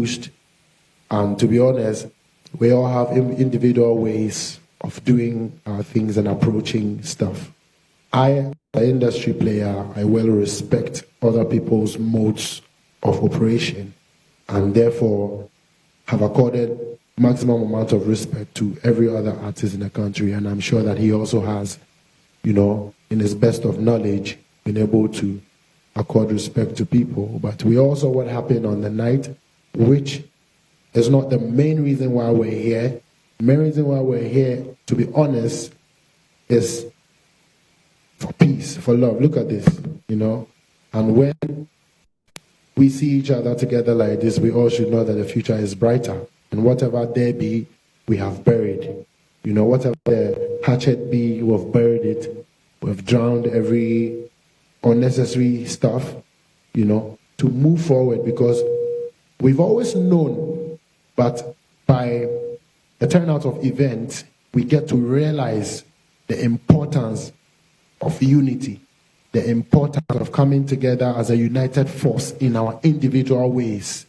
pushed. And to be honest, we all have individual ways of doing our things and approaching stuff. I, as an industry player, I well respect other people's modes of operation and therefore have accorded maximum amount of respect to every other artist in the country. And I'm sure that he also has, in his best of knowledge, been able to accord respect to people. But we also what happened on the night, which is not the main reason why we're here. The main reason why we're here, to be honest, is for peace, for love. Look at this, And when we see each other together like this, we all should know that the future is brighter. And whatever there be, we have buried. Whatever the hatchet be, we've buried it. We've drowned every unnecessary stuff, to move forward, because we've always known, but by the turnout of events, we get to realize the importance of unity, the importance of coming together as a united force in our individual ways.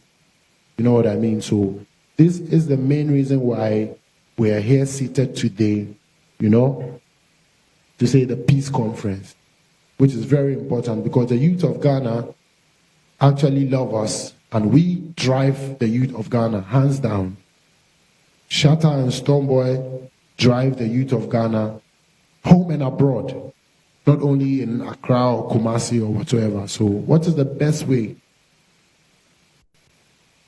You know what I mean? So this is the main reason why we are here seated today, to say the peace conference, which is very important because the youth of Ghana actually love us and we drive the youth of Ghana, hands down. Shatta and Stonebwoy drive the youth of Ghana home and abroad, not only in Accra or Kumasi or whatsoever. So what is the best way?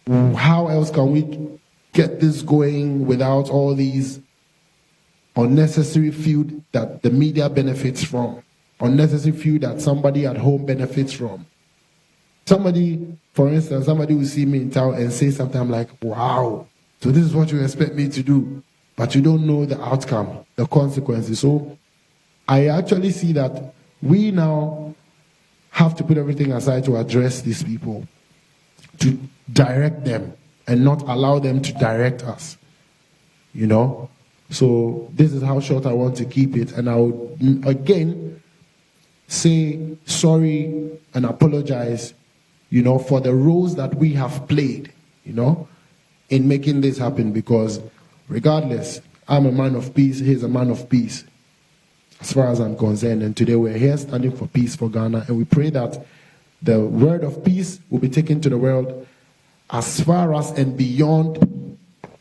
How else can we get this going without all these unnecessary feud that the media benefits from, unnecessary feud that somebody at home benefits from? Somebody, for instance, somebody will see me in town and say something, I'm like, wow, so this is what you expect me to do, but you don't know the outcome, the consequences. So I actually see that we now have to put everything aside to address these people, to direct them and not allow them to direct us, So this is how short I want to keep it. And I would, again, say sorry and apologize, for the roles that we have played, in making this happen. Because regardless, I'm a man of peace, he's a man of peace, as far as I'm concerned. And today we're here standing for peace for Ghana. And we pray that the word of peace will be taken to the world as far as and beyond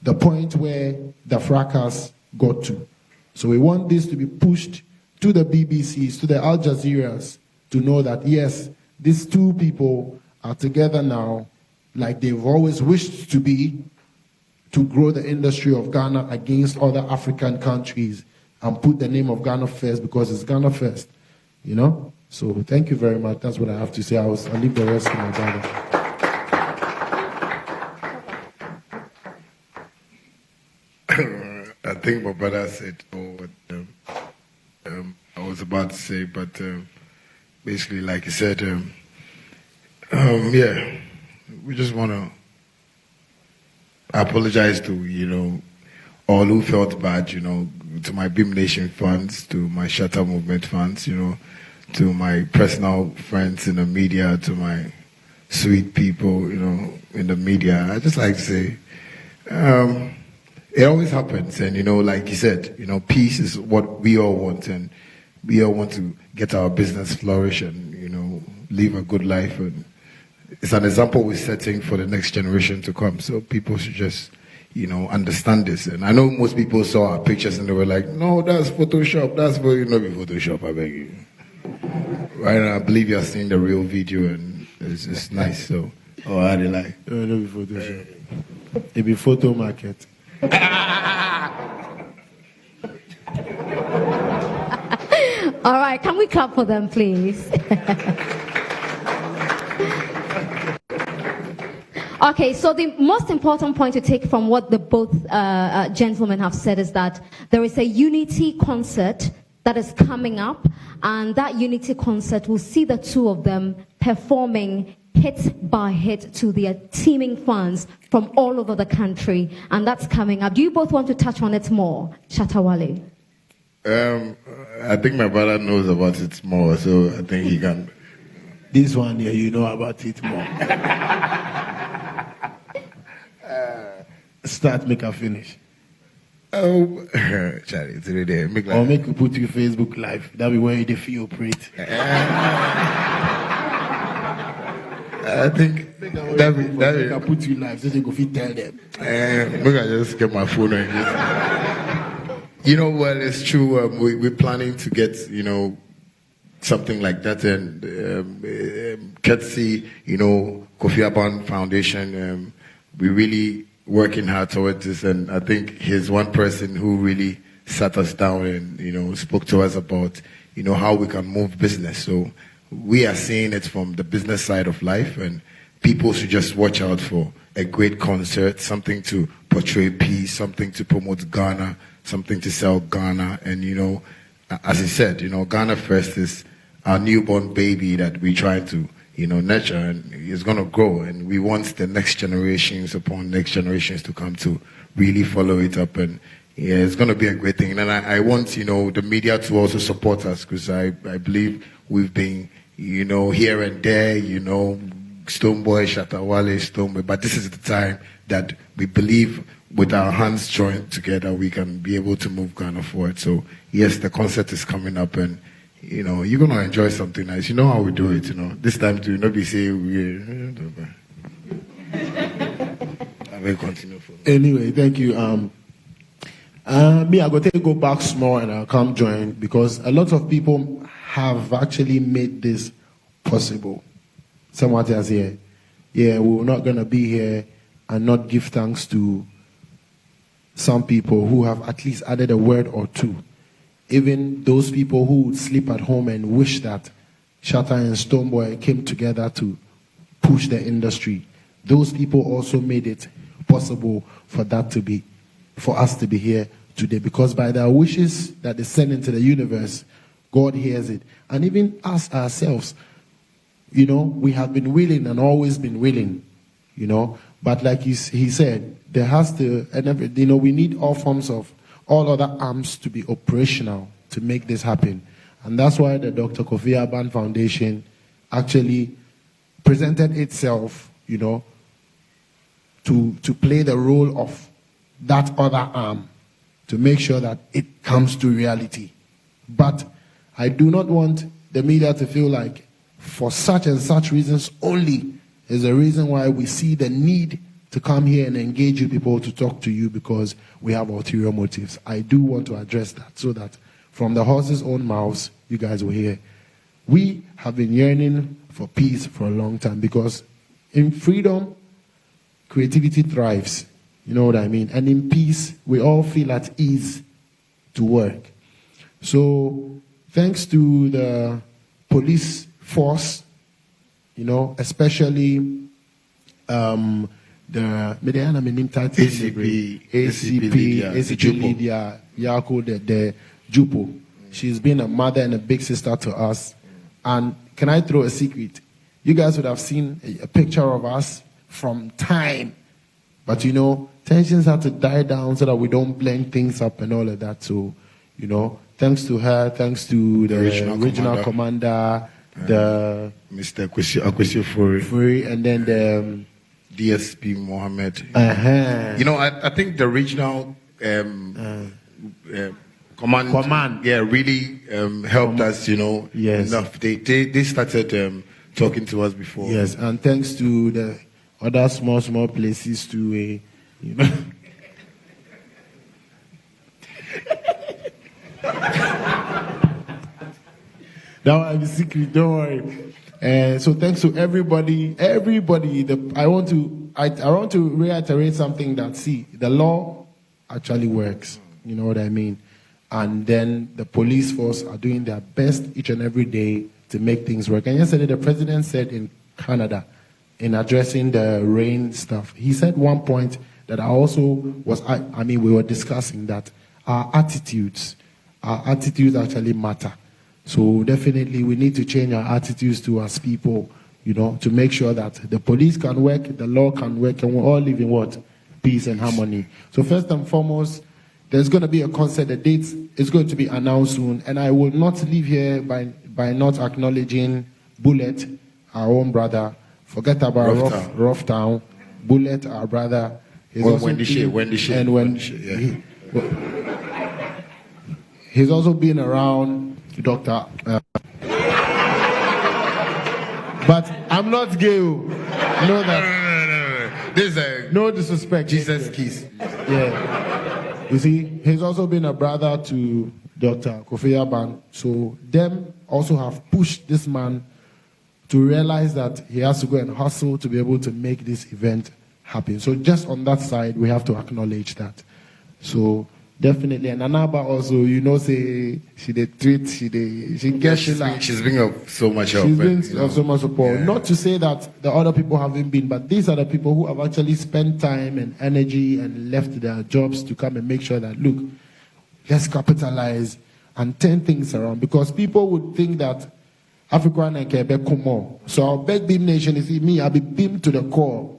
the point where the fracas got to. So we want this to be pushed to the BBCs, to the Al Jazeeras, to know that, yes, these two people are together now, like they've always wished to be, to grow the industry of Ghana against other African countries and put the name of Ghana first, because it's Ghana first, So thank you very much. That's what I have to say. I'll leave the rest to my brother. I think my brother said what I was about to say, but basically, like he said, we just want to apologize to, all who felt bad, to my Beam Nation fans, to my Shatta Movement fans, to my personal friends in the media, to my sweet people, in the media. I just like to say, it always happens, and like you said, peace is what we all want, and we all want to get our business flourish and live a good life, and it's an example we're setting for the next generation to come. So people should just understand this. And I know most people saw our pictures and they were like, no, that's Photoshop, that's for be Photoshop, I beg you. Right now, I believe you're seeing the real video, and it's nice. So how they like? No, be Photoshop. It be photo market. All right, can we clap for them, please? Okay, so the most important point to take from what the both gentlemen have said is that there is a unity concert that is coming up, and that unity concert will see the two of them performing hit by hit to their teeming fans from all over the country, and that's coming up. Do you both want to touch on it more, Shatta, Wale? I think my brother knows about it more, so I think he can. This one here, you know about it more. start, make a finish. Oh, Charlie, it's really there. Make Or make you put your Facebook live. That be where you feel operate. I think that I put you live so they go fit tell them. Maybe I just get my phone and just. You know, well, it's true. We're planning to get, something like that, and courtesy, Kofi Aban Foundation. We're really working hard towards this, and I think he's one person who really sat us down and spoke to us about how we can move business. So we are seeing it from the business side of life, and people should just watch out for a great concert, something to portray peace, something to promote Ghana, something to sell Ghana. And as he said, Ghana First is our newborn baby that we try to nurture, and it's going to grow, and we want the next generations upon next generations to come to really follow it up, and it's going to be a great thing. And I want the media to also support us, because I believe we've been here and there, Stonebwoy, Shatta, Wale, Stonebwoy, but this is the time that we believe with our hands joined together we can be able to move Ghana forward. So yes, the concert is coming up, and you're going to enjoy something nice. You know how we do it, This time to not be saying I will continue. Anyway, thank you. Me, I'm going to go back small and I'll come join, because a lot of people have actually made this possible. Someone else here, we're not going to be here and not give thanks to some people who have at least added a word or two. Even those people who would sleep at home and wish that Shatta and Stonebwoy came together to push the industry. Those people also made it possible for us to be here today. Because by their wishes that they send into the universe, God hears it. And even us ourselves, we have been willing and always been willing, But like he said, there has to, and we need all other arms to be operational to make this happen. And that's why the Dr. Kofi Aban Foundation actually presented itself, to play the role of that other arm to make sure that it comes to reality. But I do not want the media to feel like for such and such reasons only is the reason why we see the need to come here and engage you people, to talk to you, because we have ulterior motives. I do want to address that so that from the horse's own mouths, you guys will hear. We have been yearning for peace for a long time, because in freedom, creativity thrives. You know what I mean? And in peace, we all feel at ease to work. So thanks to the police force, especially the ACP Lydia Yako, the Jupo. She's been a mother and a big sister to us. And can I throw a secret? You guys would have seen a picture of us from time. But tensions had to die down so that we don't blend things up and all of that. So, thanks to her, thanks to the regional commander, the Mr. Akwesi Furi, and then the DSP Mohammed. I think the regional command, really helped us, yes. enough. They started talking to us before. Yes, and thanks to the other small places to, That one is secret, don't worry. So thanks to everybody. I want to reiterate something that, the law actually works. You know what I mean? And then the police force are doing their best each and every day to make things work. And yesterday the president said in Canada, in addressing the rain stuff, he said one point that we were discussing, that our attitudes actually matter. So definitely we need to change our attitudes towards people, to make sure that the police can work, the law can work, and we all live in what? Peace and harmony. So first and foremost, there's going to be a concert. The date is going to be announced soon, and I will not leave here by not acknowledging Bullet, our own brother. Forget about Rough Town. Bullet, our brother, When the shit. And when he's also been around Dr. But I'm not gay. Know that. This is No disrespect. Jesus kiss. Yeah. You see, he's also been a brother to Dr. Kofi Aban. So them also have pushed this man to realize that he has to go and hustle to be able to make this event happen. So just on that side, we have to acknowledge that. So definitely, and Anaba also, say she did tweet, she gets she's been of so much help. She's been of so much support. Yeah. Not to say that the other people haven't been, but these are the people who have actually spent time and energy and left their jobs to come and make sure that, look, let's capitalize and turn things around. Because people would think that African and Quebec come on. So our big beam nation is me, I'll be beamed to the core.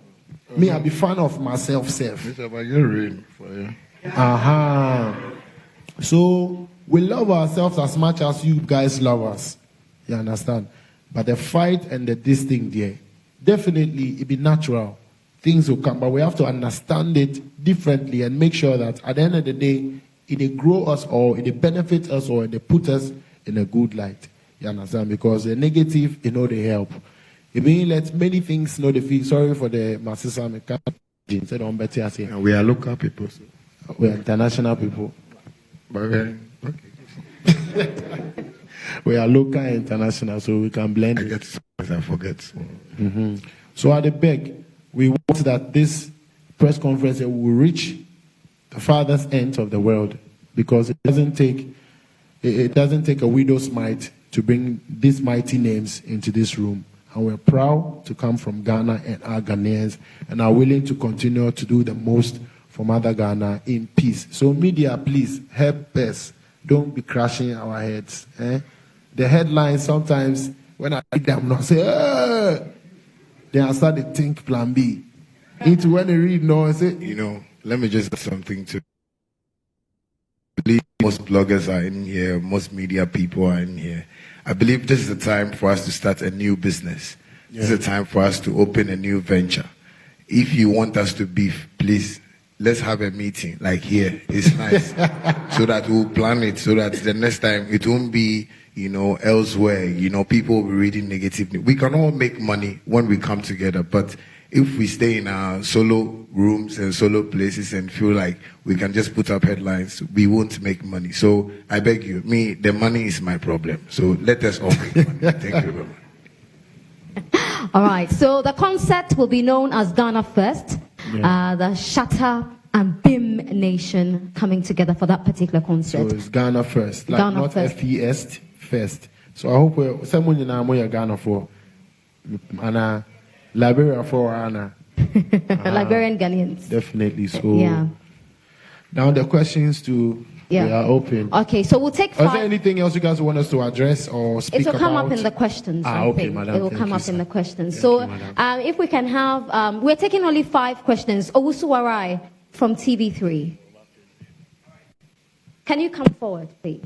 Me, I'll be fan of myself, self. It's about your rain for you. So we love ourselves as much as you guys love us. You understand? But the fight and this thing there, definitely it be natural. Things will come, but we have to understand it differently and make sure that at the end of the day, it grow us or it benefit us or it put us in a good light. You understand? Because the negative, they help. It means let many things know the feel. Sorry for the masses. We are local people. So. We are international people. Okay. We are local and international, so we can blend it. I forget. Mm-hmm. So at the beg, we want that this press conference will reach the farthest end of the world, because it doesn't take a widow's mite to bring these mighty names into this room. And we're proud to come from Ghana and our Ghanaians, and are willing to continue to do the most for Mother Ghana in peace. So media, please help us. Don't be crashing our heads. The headlines sometimes, when I read them, I say, then I start to think plan B. Into when they read, I say, let me just say something to. I believe most bloggers are in here, most media people are in here. I believe this is the time for us to start a new business. Yeah. This is the time for us to open a new venture. If you want us to beef, please, let's have a meeting like here. It's nice. So that we'll plan it, so that the next time it won't be, elsewhere. People will be reading negatively. We can all make money when we come together, but if we stay in our solo rooms and solo places and feel like we can just put up headlines, we won't make money. So I beg you, the money is my problem. So let us all make money. Thank you very much. All right. So the concert will be known as Ghana First. Yeah. The Shatta and BIM Nation coming together for that particular concert. So it's Ghana First, like Ghana not first. FES First. So I hope someone in our Ghana for and Liberia for Anna. Liberian Ghanaians. Definitely. So now the questions we are open. Okay, so we'll take 5. Is there anything else you guys want us to address or speak about? It will come up in the questions. Okay, madam. It will come up in the questions. So if we can have, we're taking only 5 questions. Owusu Warai from TV3. Can you come forward, please?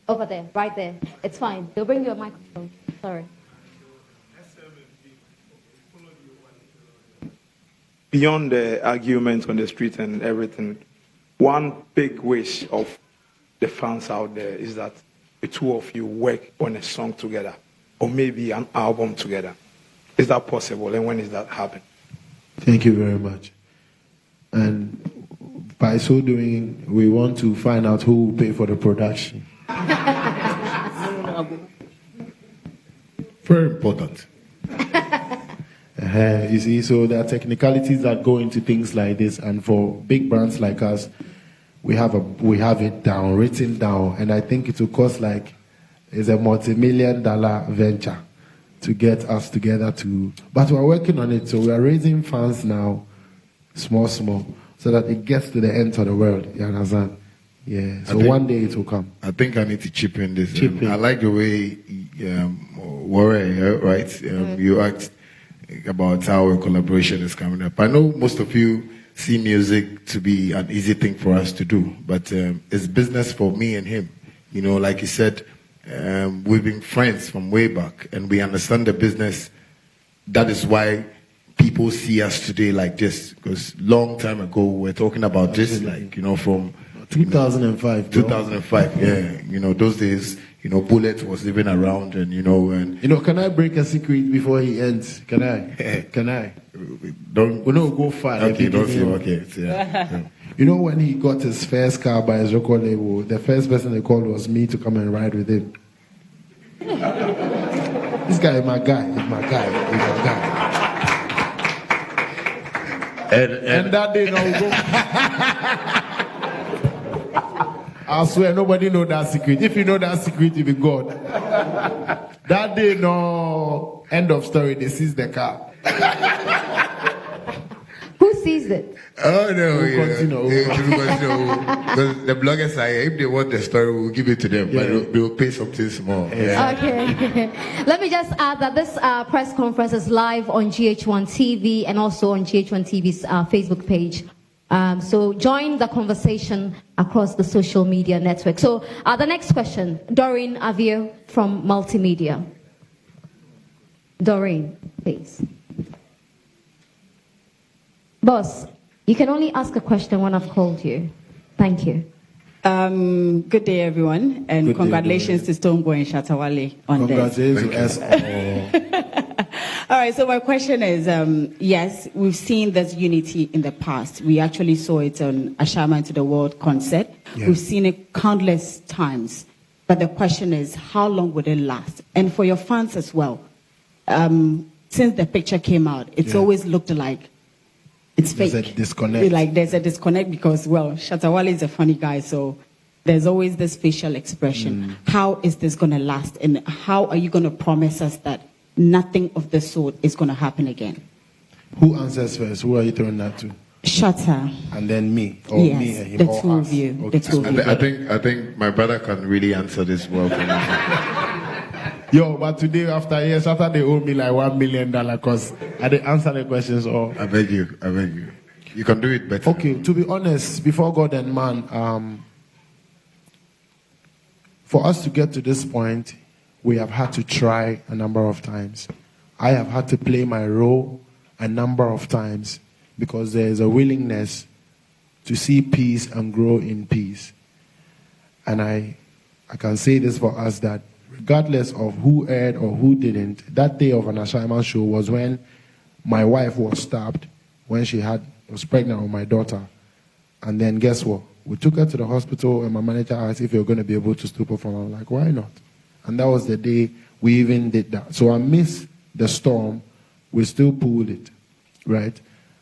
Over there, right there. It's fine. They'll bring you a microphone. Sorry. Beyond the arguments on the street and everything, one big wish of the fans out there is that the two of you work on a song together, or maybe an album together. Is that possible, and when is that happening? Thank you very much. And by so doing, we want to find out who will pay for the production. Very important. You see, so there are technicalities that go into things like this, and for big brands like us, we have it down, written down, and I think it will cost it's a multi-million-dollar venture to get us together but we're working on it, so we are raising funds now, small, so that it gets to the end of the world. You understand? Yeah. So one day it will come. I think I need to chip in this. I like the way Wale, right? You asked about how a collaboration is coming up. I know most of you see music to be an easy thing for us to do, but it's business for me and him. Like you said, we've been friends from way back, and we understand the business that is why people see us today like this. Because long time ago, we were talking about this, like, from 2005. 2005, yeah. Those days, Bullet was even around, and can I break a secret before he ends? Can I? Can I? Don't. We don't go far. Okay, don't say okay. Yeah. When he got his first car by his record label, the first person they called was me to come and ride with him. This guy is my guy. He's my guy. He's my guy. And that day, I swear, nobody know that secret. If you know that secret, you be God. That day, no, end of story, they seized the car. Who seized it? Oh, no. We'll continue. Because the bloggers are here. If they want the story, we'll give it to them. Yeah. But they'll pay something small. Yeah. Okay. Let me just add that this press conference is live on GHOne TV and also on GHOne TV's Facebook page. So join the conversation across the social media network. So the next question, Doreen Avio from Multimedia. Doreen, please. Boss, you can only ask a question when I've called you. Thank you. Good day, everyone, and Good congratulations day, to Stonebwoy and Shatta Wale on this. Congratulations to us. All right, so my question is, yes, we've seen this unity in the past. We actually saw it on Ashama to the World concert. Yeah. We've seen it countless times. But the question is, how long would it last? And for your fans as well, since the picture came out, it's always looked like it's fake. There's a disconnect. Like there's a disconnect because, well, Shatta Wale is a funny guy, so there's always this facial expression. How is this going to last? And how are you going to promise us that nothing of the sort is going to happen again? Who answers first? Who are you throwing that to? Shatta. And then me? Or Yes, me and him? the or two us? of you. Okay. The two of you. I think my brother can really answer this well for me. Yo, but today, after they owe me like $1 million because I didn't answer the questions all. I beg you. You can do it better. Okay, to be honest, before God and man, for us to get to this point, we have had to try a number of times. I have had to play my role a number of times because there is a willingness to see peace and grow in peace. And I can say this for us that regardless of who aired or who didn't, that day of an assignment show was when my wife was stabbed when she was pregnant with my daughter. And then guess what? We took her to the hospital and my manager asked if you're going to be able to still perform. I'm like, why not? And that was the day we even did that. So I missed the storm. We still pulled it, right?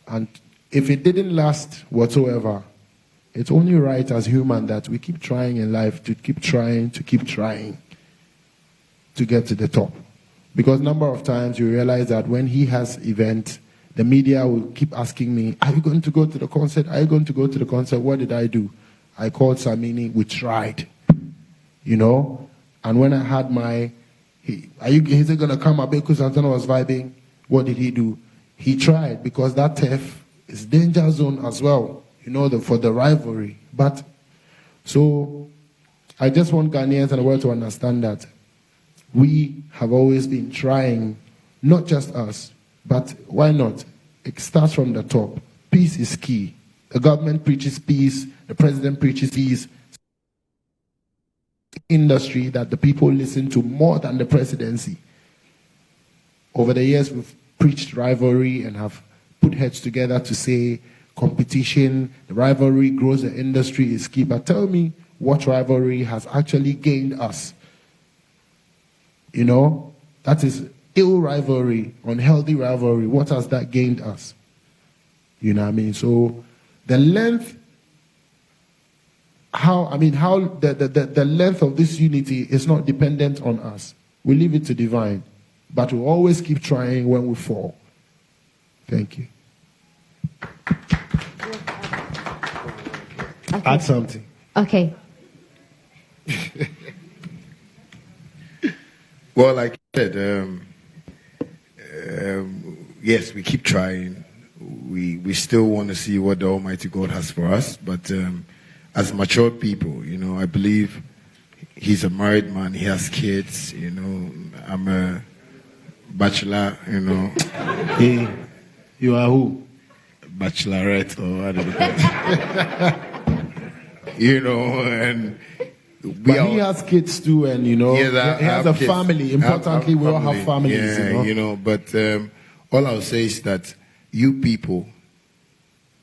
And if it didn't last whatsoever, it's only right as human that we keep trying in life, to keep trying to get to the top. Because a number of times you realize that when he has events, the media will keep asking me, are you going to go to the concert? Are you going to go to the concert? What did I do? I called Samini, we tried, And when I had is it going to come? Abeku Santana was vibing. What did he do? He tried, because that turf is danger zone as well, for the rivalry. But, so, I just want Ghanaians and the world to understand that we have always been trying, not just us, but why not? It starts from the top. Peace is key. The government preaches peace. The president preaches peace. Industry that the people listen to more than the presidency. Over the years, we've preached rivalry and have put heads together to say competition, the rivalry grows the industry is key. But tell me what rivalry has actually gained us. That is ill rivalry, unhealthy rivalry. What has that gained us? You know what I mean? So the length, the length of this unity is not dependent on us. We leave it to divine. But we always keep trying when we fall. Thank you. Okay. Add something. Okay. Well, like you said, yes, we keep trying. We still want to see what the Almighty God has for us. But as mature people, I believe he's a married man. He has kids. I'm a bachelor, you know. Hey, you are who? Bachelorette or what do you call it? You know, and but he has kids too, and you know, yes, he has a kids. family. Importantly, we all have families. Yeah, you know, but all I'll say is that you people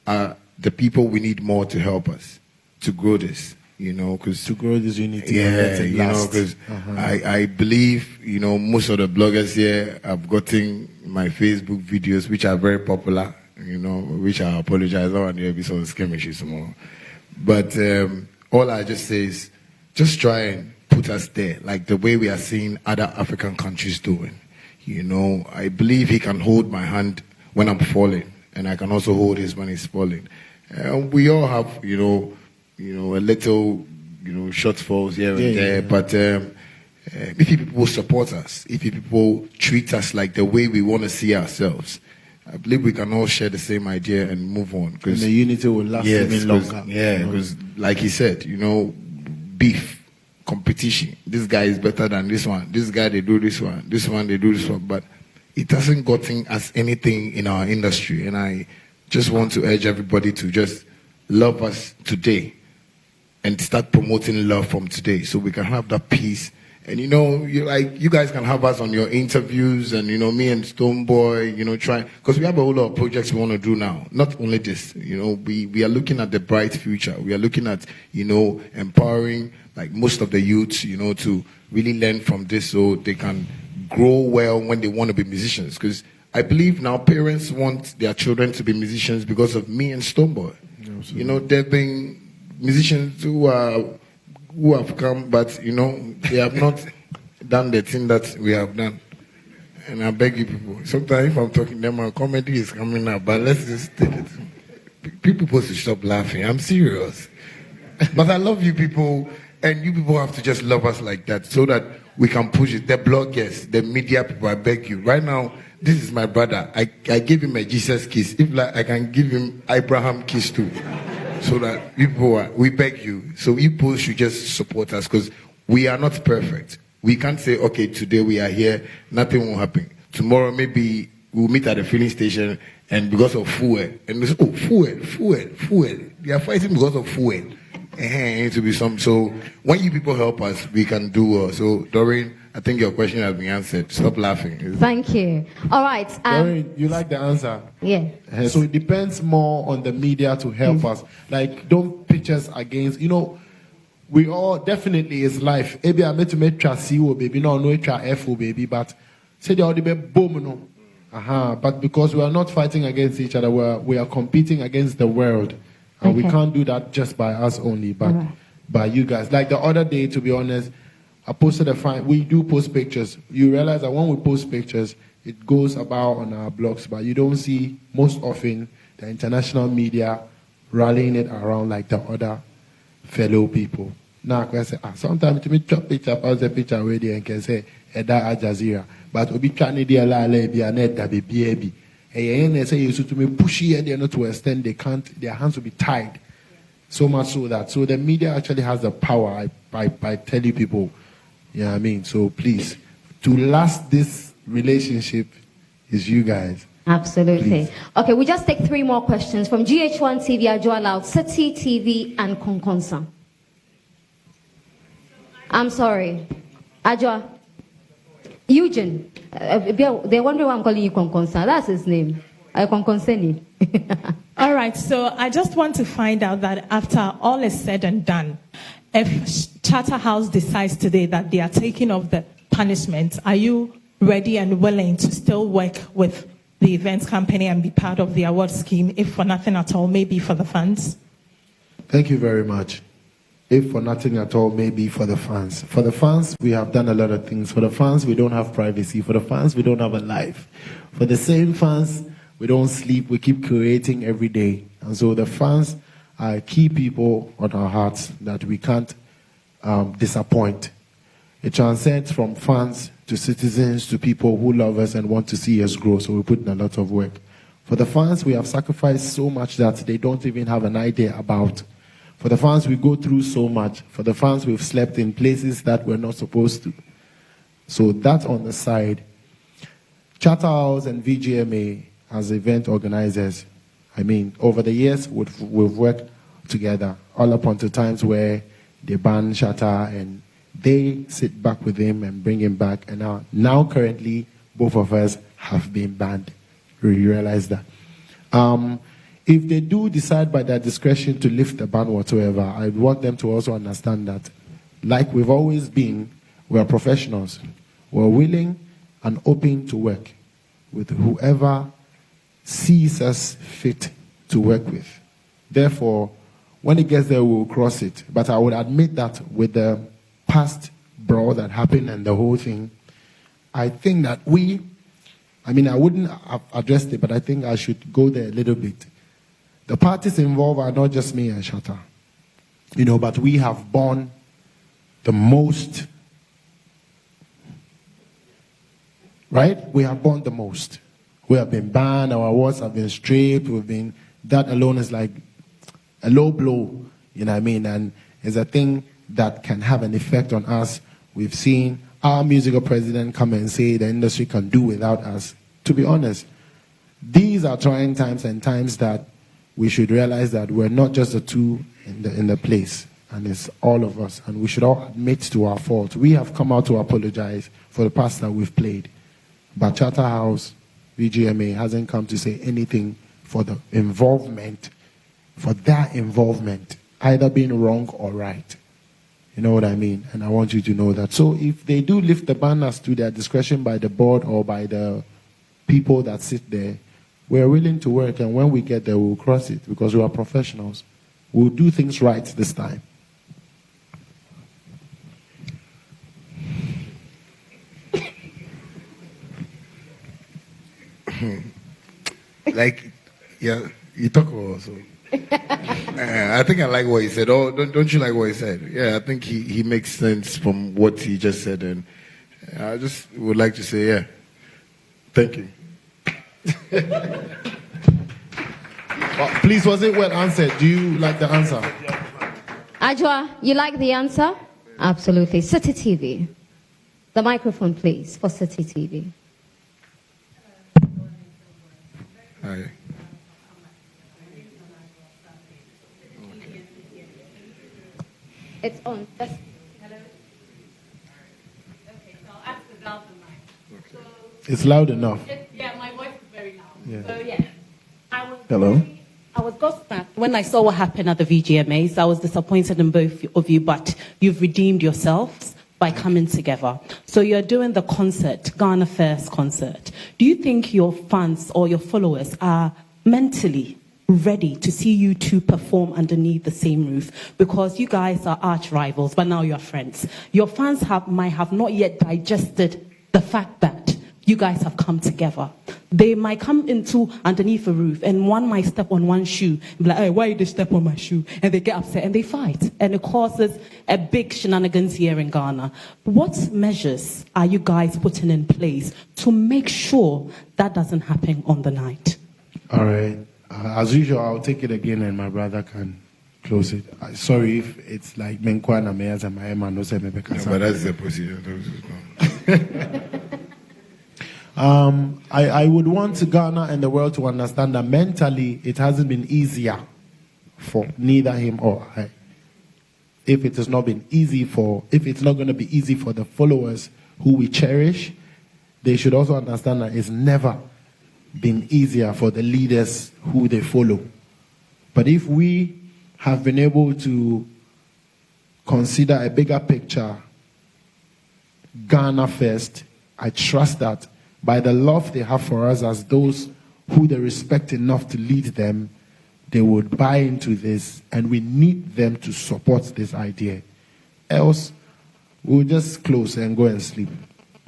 are the people we need more to help us to grow this. You know, because to grow this unity. Yeah, you know, because I believe, you know, most of the bloggers here have gotten my Facebook videos, which are very popular. You know, which I apologize. I don't want to be so skirmishy tomorrow. But all I just say is, just try and put us there, like the way we are seeing other African countries doing. You know, I believe he can hold my hand when I'm falling, and I can also hold his when he's falling. We all have, you know, a little, you know, shortfalls here and there. But if people support us, if people treat us like the way we want to see ourselves, I believe we can all share the same idea and move on. And the unity will last even longer. Yeah, because like he said, you know, beef, competition. This guy is better than this one. This guy, they do this one. This one, they do this one. But it hasn't gotten us anything in our industry. And I just want to urge everybody to just love us today and start promoting love from today so we can have that peace. And you know, you guys can have us on your interviews, and you know, me and Stonebwoy, you know, try, because we have a whole lot of projects we want to do now. Not only this, you know, we are looking at the bright future. We are looking at, you know, empowering like most of the youths, you know, to really learn from this so they can grow well when they want to be musicians. Because I believe now parents want their children to be musicians because of me and Stonebwoy. Absolutely. You know, there have been musicians who have come, but you know, they have not done the thing that we have done. And I beg you people, sometimes if I'm talking to them, my comedy is coming up, but let's just take it. People supposed to stop laughing. I'm serious. But I love you people, and you people have to just love us like that so that we can push it. The bloggers, the media people, I beg you. Right now, this is my brother. I gave him a Jesus kiss. If like I can give him Abraham kiss too. So that we beg you. So people should just support us because we are not perfect. We can't say, okay, today we are here, nothing will happen. Tomorrow maybe we'll meet at the filling station and because of fuel. And they say, oh, fuel. They are fighting because of fuel. It needs to be some. So when you people help us, we can do. So Doreen, I think your question has been answered. Stop laughing. Thank you. All right. Doreen, you like the answer? Yeah. So it depends more on the media to help us. Like, don't pitch us against, you know, we all definitely is life. Maybe I met to make CO baby, no FO baby, but say they already be boom no. But because we are not fighting against each other, we are competing against the world. And we can't do that just by us only, but by you guys. Like the other day, to be honest, I posted we do post pictures. You realize that when we post pictures, it goes about on our blogs, but you don't see most often the international media rallying it around like the other fellow people. Now, I say, sometimes to me, chop picture, pass the picture away there and can say, Eda Al Jazeera. But we trying to do a lot of baby. And they say you to me pushy and they're not to extend they can't, their hands will be tied. So much so the media actually has the power by telling people, you know what I mean? So please, to last this relationship is you guys. Absolutely. Please. Okay, we just take 3 more questions from GHOne TV, Ajwa Loud, City TV, and Konkonsa. I'm sorry. Ajwa. Eugene. They wonder why I'm calling you Konkonsa. That's his name. Konkonseni. All right, so I just want to find out that after all is said and done, if Charterhouse decides today that they are taking off the punishment, are you ready and willing to still work with the events company and be part of the award scheme, if for nothing at all, maybe for the fans? Thank you very much. If for nothing at all, maybe for the fans. For the fans, we have done a lot of things. For the fans, we don't have privacy. For the fans, we don't have a life. For the same fans, we don't sleep. We keep creating every day. And so the fans are key people on our hearts that we can't disappoint. It transcends from fans to citizens to people who love us and want to see us grow. So we put in a lot of work. For the fans, we have sacrificed so much that they don't even have an idea about. For the fans, we go through so much. For the fans, we've slept in places that we're not supposed to. So that's on the side. Shatta House and VGMA as event organizers, I mean, over the years, we've worked together all up until times where they ban Shatta and they sit back with him and bring him back. And now currently, both of us have been banned. We realize that. If they do decide by their discretion to lift the ban whatsoever, I want them to also understand that, like we've always been, we are professionals. We're willing and open to work with whoever sees us fit to work with. Therefore, when it gets there, we'll cross it. But I would admit that with the past brawl that happened and the whole thing, I think that I wouldn't have addressed it, but I think I should go there a little bit. The parties involved are not just me and Shatta, but we have borne the most, right? We have borne the most. We have been banned, our awards have been stripped, that alone is like a low blow, and it's a thing that can have an effect on us. We've seen our musical president come and say the industry can do without us. To be honest, these are trying times and times that we should realize that we're not just the two in the place, and it's all of us, and we should all admit to our fault. We have come out to apologize for the past that we've played, but Shatta House, VGMA hasn't come to say anything for the involvement, for their involvement, either being wrong or right. You know what I mean? And I want you to know that. So if they do lift the banners to their discretion by the board or by the people that sit there, we're willing to work, and when we get there, we'll cross it because we are professionals. We'll do things right this time. You talk about so. I think I like what he said. Oh, don't you like what he said? Yeah, I think he makes sense from what he just said, and I just would like to say, yeah, thank you. Please, was it well answered? Do you like the answer? Ajwa, you like the answer? Absolutely. City TV. The microphone, please, for City TV. Hi. It's on. Hello? Okay, so I'll ask about the mic. So, it's loud enough. Yeah, my voice is very loud. Yeah. So, yeah. Hello? I was gobsmacked when I saw what happened at the VGMAs. I was disappointed in both of you, but you've redeemed yourselves by coming together. So you're doing the concert, Ghana First concert. Do you think your fans or your followers are mentally ready to see you two perform underneath the same roof? Because you guys are arch rivals, but now you're friends. Your fans might have not yet digested the fact that you guys have come together. They might come into underneath a roof and one might step on one shoe and be like, hey, why did they step on my shoe? And they get upset and they fight. And it causes a big shenanigans here in Ghana. What measures are you guys putting in place to make sure that doesn't happen on the night? All right. As usual, I'll take it again and my brother can close it. Sorry if it's like Menkwana Meyas and my man no say me because. But that's the procedure. I would want Ghana and the world to understand that mentally it hasn't been easier for neither him or I. If it's not going to be easy for the followers who we cherish, they should also understand that it's never been easier for the leaders who they follow. But if we have been able to consider a bigger picture, Ghana first, I trust that by the love they have for us as those who they respect enough to lead them, they would buy into this, and we need them to support this idea. Else, we'll just close and go and sleep,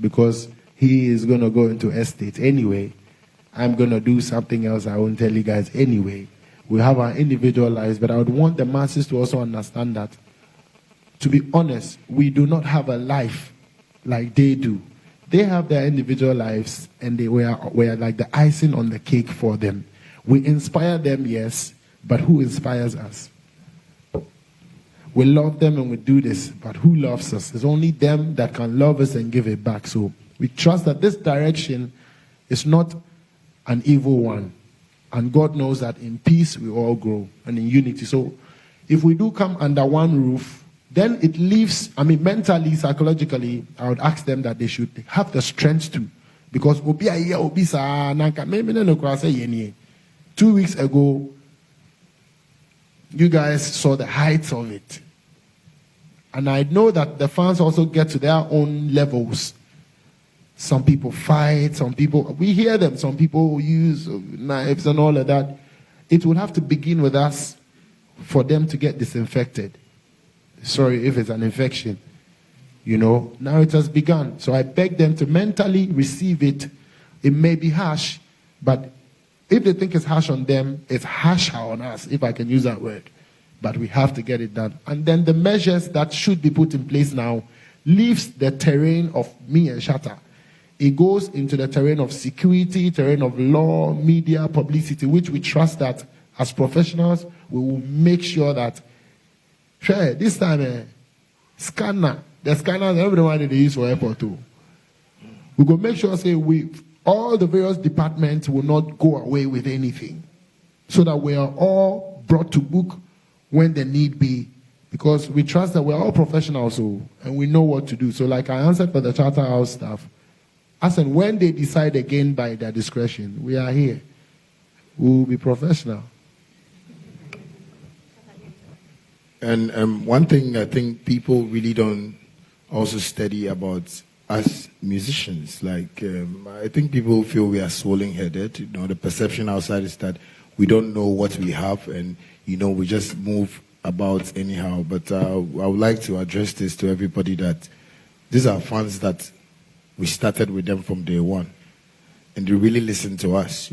because he is going to go into estate anyway. I'm going to do something else I won't tell you guys anyway. We have our individual lives, but I would want the masses to also understand that, to be honest, we do not have a life like they do. They have their individual lives, and we are like the icing on the cake for them. We inspire them, yes, but who inspires us? We love them and we do this, but who loves us? It's only them that can love us and give it back. So we trust that this direction It's not an evil one. And God knows that in peace we all grow and in unity. So if we do come under one roof, then it leaves, mentally, psychologically, I would ask them that they should have the strength to. Because 2 weeks ago, you guys saw the heights of it. And I know that the fans also get to their own levels. Some people fight, we hear them, some people use knives and all of that. It will have to begin with us for them to get disinfected. Sorry if it's an infection. Now it has begun. So I beg them to mentally receive it. It may be harsh, but if they think it's harsh on them, it's harsher on us, if I can use that word. But we have to get it done. And then the measures that should be put in place now leaves the terrain of me and Shatta. It goes into the terrain of security, terrain of law, media, publicity, which we trust that as professionals, we will make sure that, this time, the scanners, everyone they use for airport too. We will make sure, all the various departments will not go away with anything, so that we are all brought to book when the need be, because we trust that we're all professionals, and we know what to do. So like I answered for the Charterhouse staff, and when they decide again by their discretion, we are here. We will be professional. And one thing I think people really don't also study about us musicians, I think people feel we are swollen-headed. The perception outside is that we don't know what we have, and we just move about anyhow. But I would like to address this to everybody, that these are fans that we started with them from day one, and they really listen to us.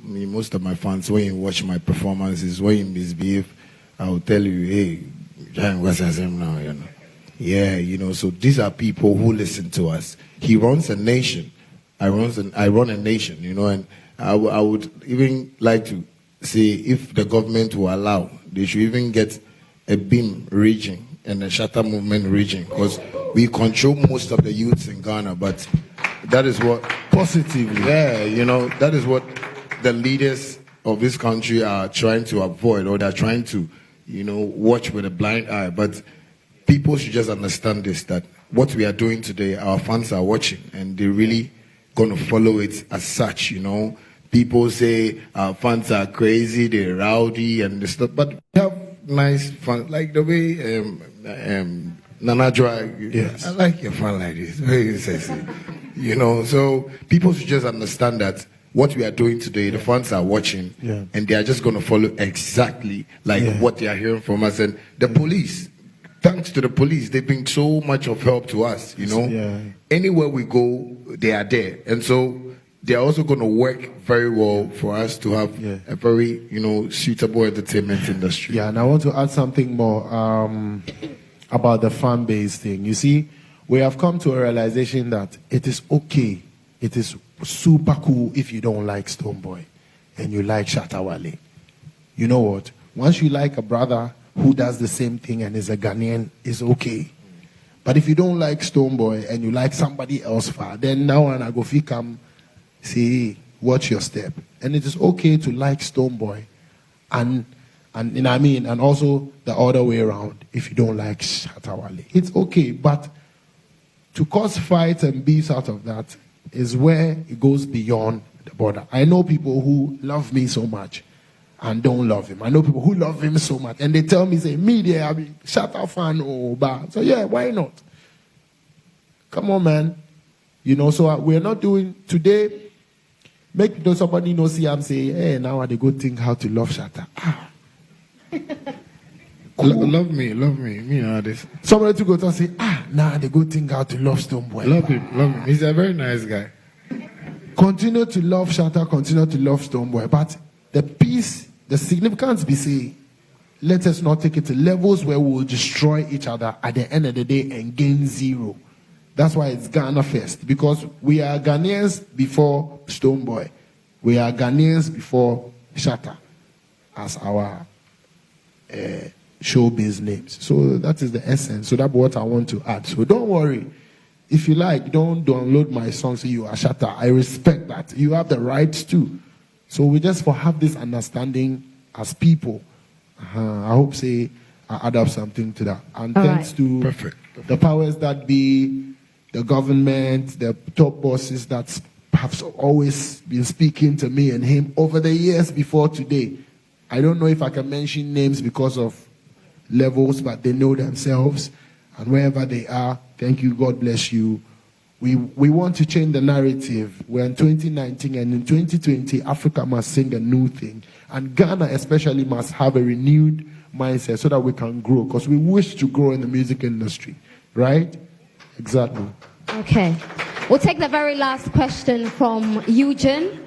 Most of my fans, when you watch my performances, when you misbehave, I will tell you, hey, John, what's his name now? Yeah, so these are people who listen to us. He runs a nation. I run a nation, and I would even like to say, if the government will allow, they should even get a BIM region and a Shatta movement region, because we control most of the youths in Ghana. But that is what positively, that is what the leaders of this country are trying to avoid, or they're trying to, watch with a blind eye. But people should just understand this, that what we are doing today, our fans are watching, and they're really going to follow it as such. People say our fans are crazy, they're rowdy and stuff, but we have nice fun, like the way Nana Joy. Yes. I like your fun like this, very sexy. So people should just understand that what we are doing today, the fans are watching, and they are just going to follow exactly what they are hearing from us. And the police, thanks to the police, they've been so much of help to us. Anywhere we go, they are there, and so they are also going to work very well for us to have a very, suitable entertainment industry. Yeah, and I want to add something more about the fan base thing. You see, we have come to a realization that it is okay, it is super cool if you don't like Stonebwoy and you like Shatta Wale. You know what? Once you like a brother who does the same thing and is a Ghanaian, it's okay. But if you don't like Stonebwoy and you like somebody else, then now I go come. Say, watch your step. And it is okay to like Stonebwoy and also the other way around if you don't like Shatta Wale. It's okay, but to cause fights and beefs out of that is where it goes beyond the border. I know people who love me so much and don't love him. I know people who love him so much and they tell me, say, me there, I mean, Shatta fan or bad. So yeah, why not? Come on, man. So we're not doing today. Make somebody know, see, I'm saying, hey, now I go think how to love Shatta. Cool. Love me. Me know this. Somebody to go to say, now they go think how to love Stonebwoy. Love him. He's a very nice guy. Continue to love Shatta, continue to love Stonebwoy. But the peace, the significance be say, let us not take it to levels where we will destroy each other at the end of the day and gain zero. That's why it's Ghana first, because we are Ghanaians before Stonebwoy. We are Ghanaians before Shatta as our showbiz names. So that is the essence. So that's what I want to add. So don't worry. If you like, don't download my song so you are Shatta. I respect that. You have the rights too. So we just for have this understanding as people. I hope say I add up something to that. And All thanks right. to the powers that be, the government, the top bosses that have always been speaking to me and him over the years before today. I don't know if I can mention names because of levels, but they know themselves. And wherever they are, thank you, God bless you. We want to change the narrative. We're in 2019, and in 2020, Africa must sing a new thing. And Ghana especially must have a renewed mindset so that we can grow, because we wish to grow in the music industry, right? Exactly. Okay. We'll take the very last question from GHOne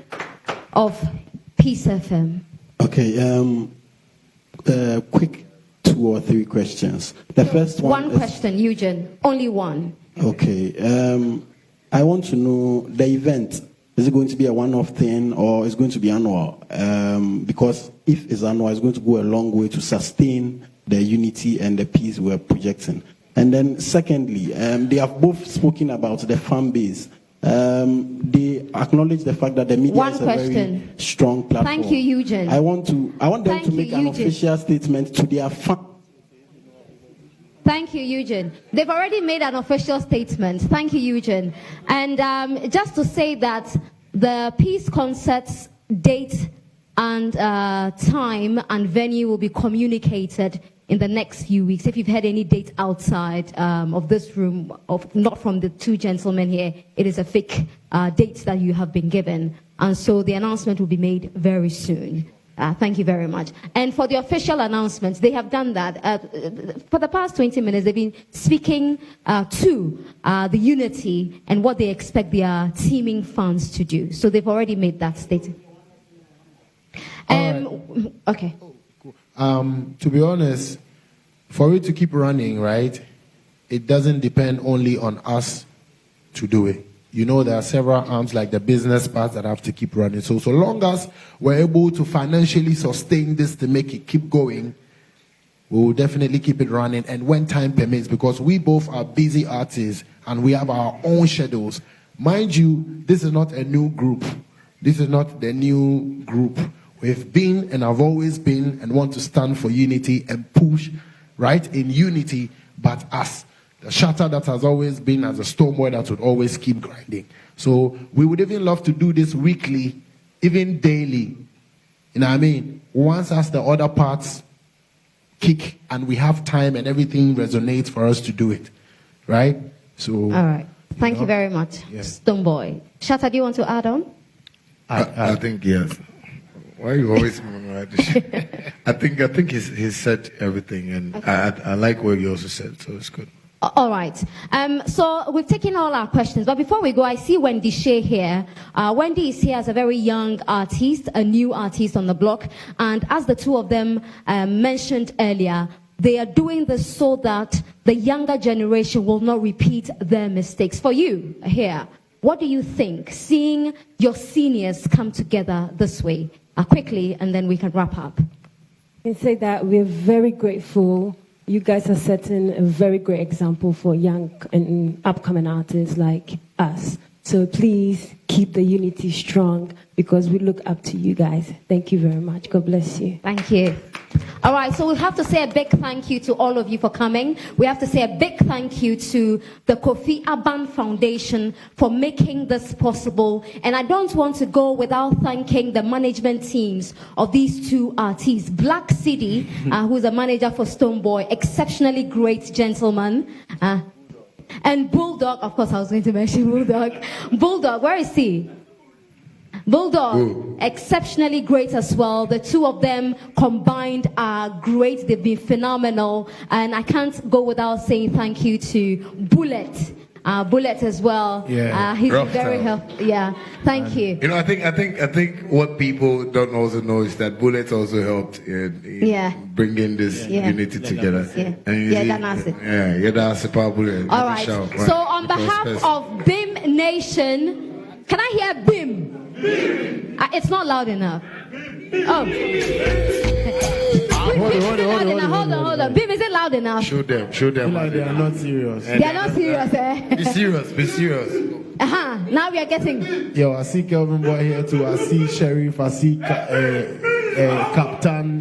of Peace FM. Okay, quick 2 or 3 questions. The first one question, GHOne. Only one. Okay. I want to know the event. Is it going to be a one-off thing or is it going to be annual? Because if it's annual, it's going to go a long way to sustain the unity and the peace we're projecting. And then secondly, they have both spoken about the fan base. They acknowledge the fact that the media is a very strong platform. Thank you, GHOne. I want them to make an official statement to their fans. Thank you, GHOne. They've already made an official statement. Thank you, GHOne. And just to say that the peace concert's date and time and venue will be communicated in the next few weeks. If you've had any date outside of this room, not from the 2 gentlemen here, it is a fake date that you have been given. And so the announcement will be made very soon. Thank you very much. And for the official announcements, they have done that. For the past 20 minutes, they've been speaking to the unity and what they expect their teaming fans to do. So they've already made that statement. Okay. To be honest, for it to keep running, right, it doesn't depend only on us to do it. You know, there are several arms like the business parts that have to keep running. So long as we're able to financially sustain this to make it keep going, we will definitely keep it running. And when time permits, because we both are busy artists and we have our own schedules. Mind you, this is not a new group. This is not the new group. We've been and have always been and want to stand for unity and push, right, in unity, but us. The Shatta that has always been as a Stonebwoy that would always keep grinding. So we would even love to do this weekly, even daily. You know what I mean? Once as the other parts kick and we have time and everything resonates for us to do it. Right? So. All right. Thank you very much, Stonebwoy. Shatta, do you want to add on? I think yes. Why are you always I think he's said everything, and okay. I like what you also said, so it's good. All right. So we've taken all our questions, but before we go, I see Wendy Shea here. Wendy is here as a very young artist, a new artist on the block, and as the 2 of them mentioned earlier, they are doing this so that the younger generation will not repeat their mistakes. For you here, what do you think, seeing your seniors come together this way? Quickly, and then we can wrap up. I can say that we're very grateful. You guys are setting a very great example for young and upcoming artists like us. So please keep the unity strong because we look up to you guys. Thank you very much. God bless you. Thank you. All right, so we have to say a big thank you to all of you for coming. We have to say a big thank you to the Kofi Aban Foundation for making this possible. And I don't want to go without thanking the management teams of these 2 artists. Black City, who's a manager for Stonebwoy, exceptionally great gentleman. And Bulldog, of course I was going to mention Bulldog. Bulldog, where is he? Bulldog, exceptionally great as well. The 2 of them combined are great. They've been phenomenal. And I can't go without saying thank you to Bullet. Bullet as well. Yeah, he's very helpful. Yeah, thank you. You know, I think what people don't also know is that Bullet also helped in bringing this unity together. That's a powerful. All right. So on behalf of BIM Nation, can I hear BIM? It's not loud enough. Oh. Hold on. Bim, is it loud enough? Show them. Like they are not serious. They are not serious, eh? Be serious. Now we are getting. Yo, I see Kelvin Boy here too. I see Sheriff. I see Captain.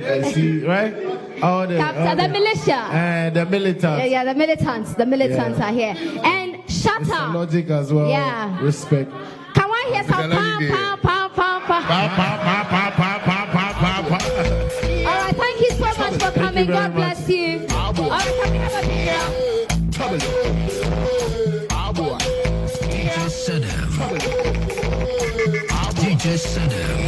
I see, right? The militia. The militants. Yeah, the militants are here. And Shatta. Logic as well. Yeah. Respect. Can I hear some All right, thank you so much for coming. God bless you. All right, can we have a DJ Sedem.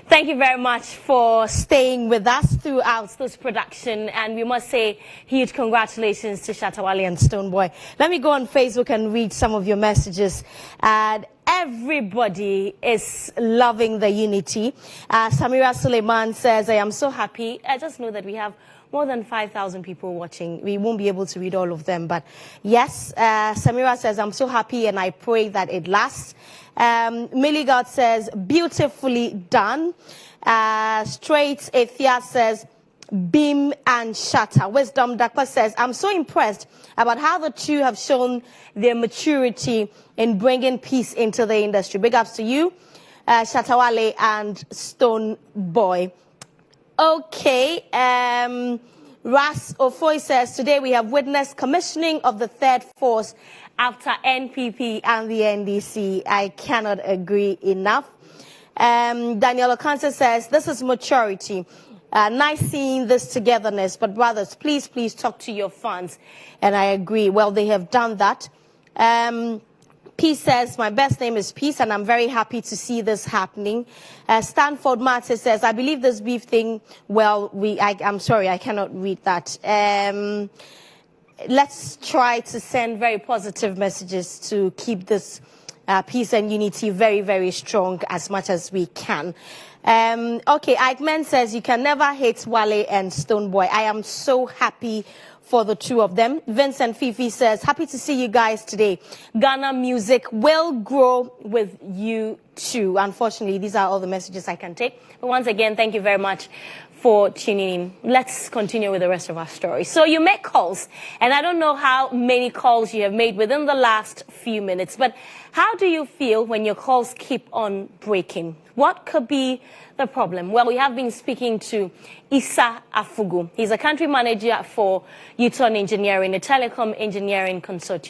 Thank you very much for staying with us throughout this production, and we must say huge congratulations to Shatta, Wale and Stonebwoy. Let me go on Facebook and read some of your messages. And everybody is loving the unity. Samira Suleiman says, I am so happy. I just know that we have more than 5,000 people watching. We won't be able to read all of them, but yes, Samira says, I'm so happy and I pray that it lasts. Milligard says, beautifully done. Straight Ethia says, Bim and Shatta. Wisdom Dakpa says, I'm so impressed about how the two have shown their maturity in bringing peace into the industry. Big ups to you, Shatta, Wale and Stonebwoy. Okay, Ras Ofoy says, today we have witnessed commissioning of the third force after NPP and the NDC. I cannot agree enough. Daniel Okanse says, this is maturity. Nice seeing this togetherness, but brothers, please talk to your fans. And I agree. Well, they have done that. Peace says, my best name is Peace, and I'm very happy to see this happening. Stanford Martin says, I believe this beef thing, well, I'm sorry, I cannot read that. Let's try to send very positive messages to keep this peace and unity very, very strong as much as we can. Okay, Eichmann says, you can never hate Wale and Stonebwoy. I am so happy for the two of them. Vincent Fifi says, happy to see you guys today. Ghana music will grow with you too. Unfortunately, these are all the messages I can take. But once again, thank you very much for tuning in. Let's continue with the rest of our story. So you make calls, and I don't know how many calls you have made within the last few minutes, but how do you feel when your calls keep on breaking? What could be the problem? Well, we have been speaking to Issa Afugu. He's a country manager for GHOne Engineering, a telecom engineering consortium.